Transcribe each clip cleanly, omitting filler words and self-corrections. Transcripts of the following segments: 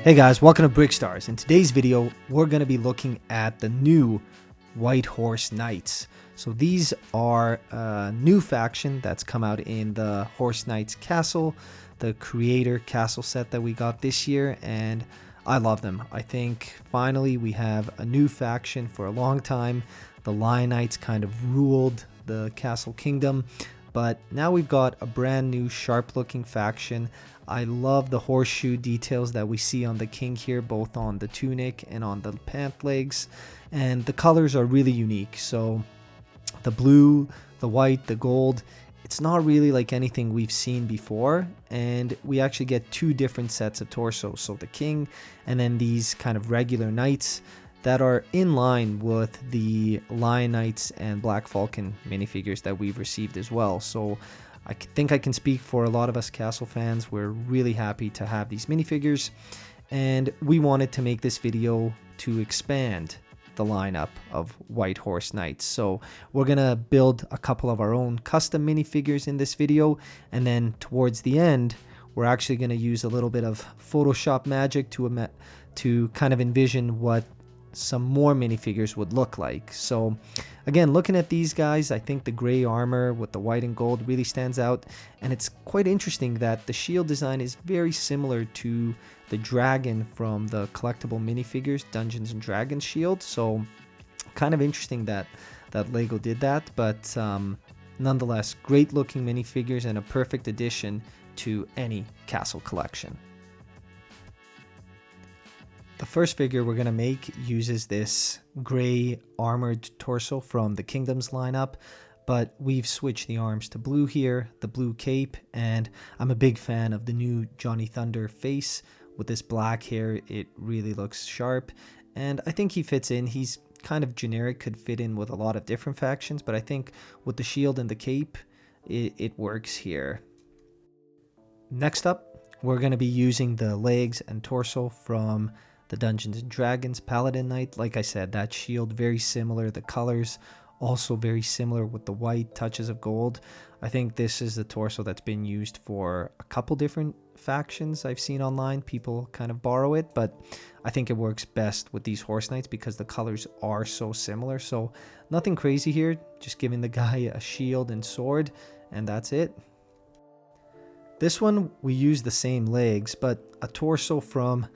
Hey guys, welcome to Brickstars. In today's video, we're going to be looking at the new White Horse Knights. So these are a new faction that's come out in the Horse Knights Castle, the creator castle set that we got this year, and I love them. I think finally we have a new faction. For a long time, the Lion Knights kind of ruled the Castle Kingdom, but now we've got a brand new sharp looking faction. I love the horseshoe details that we see on the king here, both on the tunic and on the pant legs, and the colors are really unique. So the blue, the white, the gold, it's not really like anything we've seen before, and we actually get two different sets of torsos. So the king and then these kind of regular knights that are in line with the Lion Knights and Black Falcon minifigures that we've received as well. So I think I can speak for a lot of us Castle fans. We're really happy to have these minifigures, and we wanted to make this video to expand the lineup of White Horse Knights. So we're gonna build a couple of our own custom minifigures in this video, and then towards the end we're actually gonna use a little bit of Photoshop magic to kind of envision what some more minifigures would look like. So again, looking at these guys, I think the gray armor with the white and gold really stands out, and it's quite interesting that the shield design is very similar to the dragon from the collectible minifigures Dungeons and Dragons shield. So kind of interesting that Lego did that, but nonetheless, great looking minifigures and a perfect addition to any castle collection. The first figure we're going to make uses this gray armored torso from the Kingdoms lineup, but we've switched the arms to blue here, the blue cape, and I'm a big fan of the new Johnny Thunder face with this black hair. It really looks sharp, and I think he fits in. He's kind of generic, could fit in with a lot of different factions, but I think with the shield and the cape, it works here. Next up, we're going to be using the legs and torso from the Dungeons and Dragons Paladin Knight. Like I said, that shield very similar, the colors also very similar with the white touches of gold. I think this is the torso that's been used for a couple different factions I've seen online. People kind of borrow it, but I think it works best with these Horse Knights because the colors are so similar. So nothing crazy here, just giving the guy a shield and sword, and that's it. This one we use the same legs, but a torso from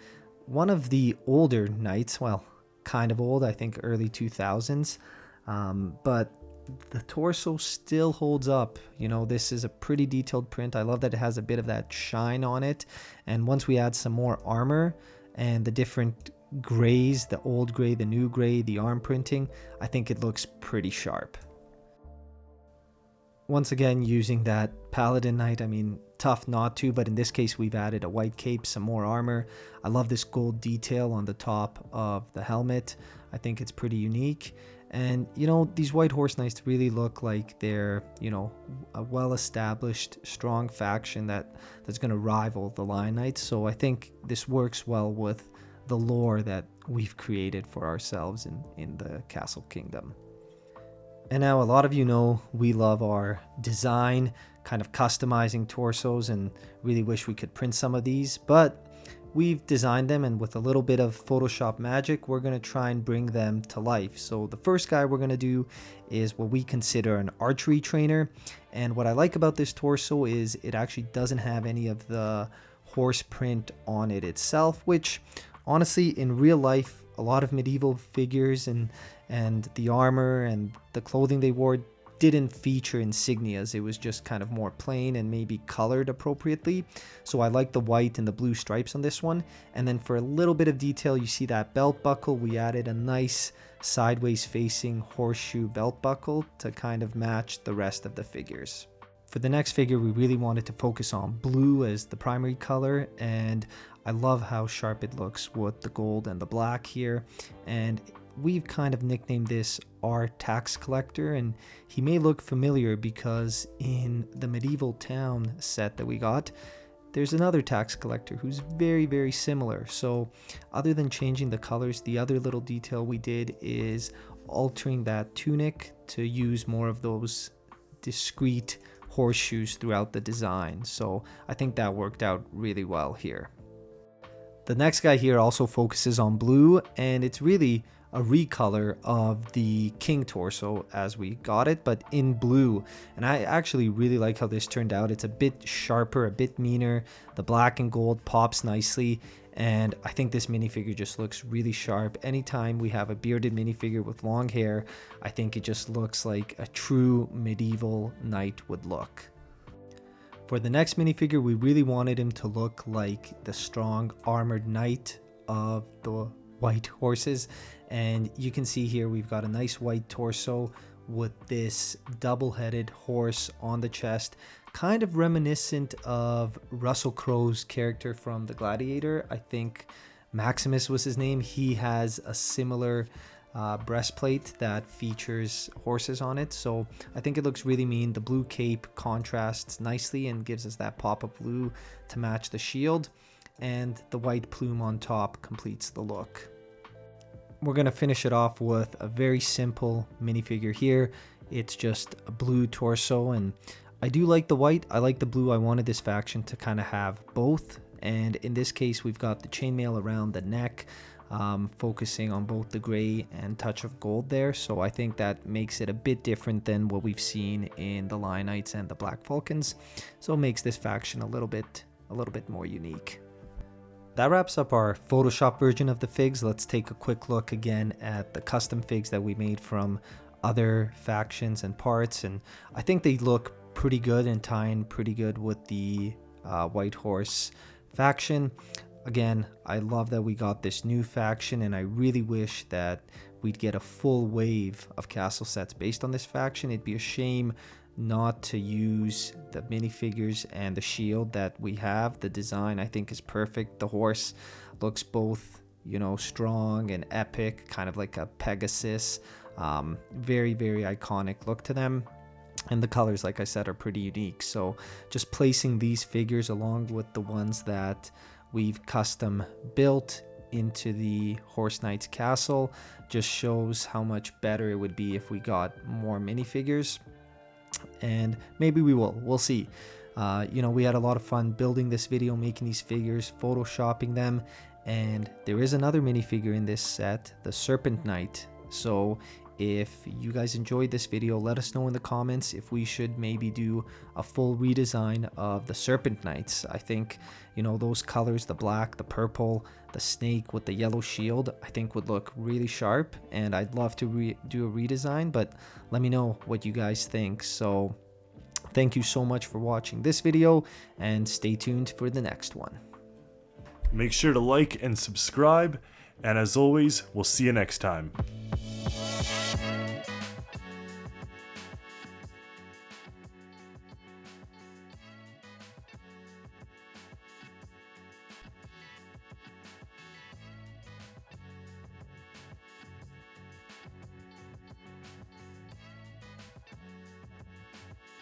one of the older knights, well, kind of old, I think early 2000s, but the torso still holds up. You know, this is a pretty detailed print. I love that it has a bit of that shine on it, and once we add some more armor and the different grays, the old gray, the new gray, the arm printing, I think it looks pretty sharp. Once again, using that Paladin Knight, I mean, tough not to, but in this case we've added a white cape, some more armor. I love this gold detail on the top of the helmet. I think it's pretty unique. And you know, these White Horse Knights really look like they're, you know, a well-established strong faction that's going to rival the Lion Knights. So I think this works well with the lore that we've created for ourselves in the Castle Kingdom. And now a lot of you know we love our design, kind of customizing torsos, and really wish we could print some of these, but we've designed them, and with a little bit of Photoshop magic, we're going to try and bring them to life. So the first guy we're going to do is what we consider an archery trainer, and what I like about this torso is it actually doesn't have any of the horse print on it itself, which honestly in real life a lot of medieval figures and the armor and the clothing they wore didn't feature insignias. It was just kind of more plain and maybe colored appropriately. So I like the white and the blue stripes on this one. And then for a little bit of detail, you see that belt buckle. We added a nice sideways facing horseshoe belt buckle to kind of match the rest of the figures. For the next figure, we really wanted to focus on blue as the primary color, and I love how sharp it looks with the gold and the black here. And we've kind of nicknamed this our tax collector, and he may look familiar because in the medieval town set that we got, there's another tax collector who's very, very similar. So other than changing the colors, the other little detail we did is altering that tunic to use more of those discreet horseshoes throughout the design. So I think that worked out really well here. The next guy here also focuses on blue, and it's really a recolor of the king torso as we got it, but in blue. And I actually really like how this turned out. It's a bit sharper, a bit meaner. The black and gold pops nicely, and I think this minifigure just looks really sharp. Anytime we have a bearded minifigure with long hair, I think it just looks like a true medieval knight would look. For the next minifigure, we really wanted him to look like the strong armored knight of the white horses, and you can see here we've got a nice white torso with this double-headed horse on the chest, kind of reminiscent of Russell Crowe's character from The Gladiator. I think Maximus was his name. He has a similar breastplate that features horses on it, so I think it looks really mean. The blue cape contrasts nicely and gives us that pop of blue to match the shield, and the white plume on top completes the look. We're going to finish it off with a very simple minifigure here. It's just a blue torso, and I do like the white, I like the blue. I wanted this faction to kind of have both, and in this case we've got the chainmail around the neck, focusing on both the gray and touch of gold there, so I think that makes it a bit different than what we've seen in the Lion Knights and the Black Falcons, so it makes this faction a little bit more unique. That wraps up our Photoshop version of the figs. Let's take a quick look again at the custom figs that we made from other factions and parts, and I think they look pretty good and tie in pretty good with the White Horse faction. Again, I love that we got this new faction, and I really wish that we'd get a full wave of castle sets based on this faction. It'd be a shame not to use the minifigures and the shield that we have. The design I think is perfect. The horse looks both, you know, strong and epic, kind of like a Pegasus. Very iconic look to them, and the colors, like I said, are pretty unique. So just placing these figures along with the ones that we've custom built into the Horse Knight's castle just shows how much better it would be if we got more minifigures. And maybe we'll see. You know, we had a lot of fun building this video, making these figures, photoshopping them, and there is another minifigure in this set, the Serpent Knight. So if you guys enjoyed this video, let us know in the comments if we should maybe do a full redesign of the Serpent Knights. I think, you know, those colors, the black, the purple, the snake with the yellow shield, I think would look really sharp, and I'd love to do a redesign, but let me know what you guys think. So thank you so much for watching this video, and stay tuned for the next one. Make sure to like and subscribe, and as always, we'll see you next time.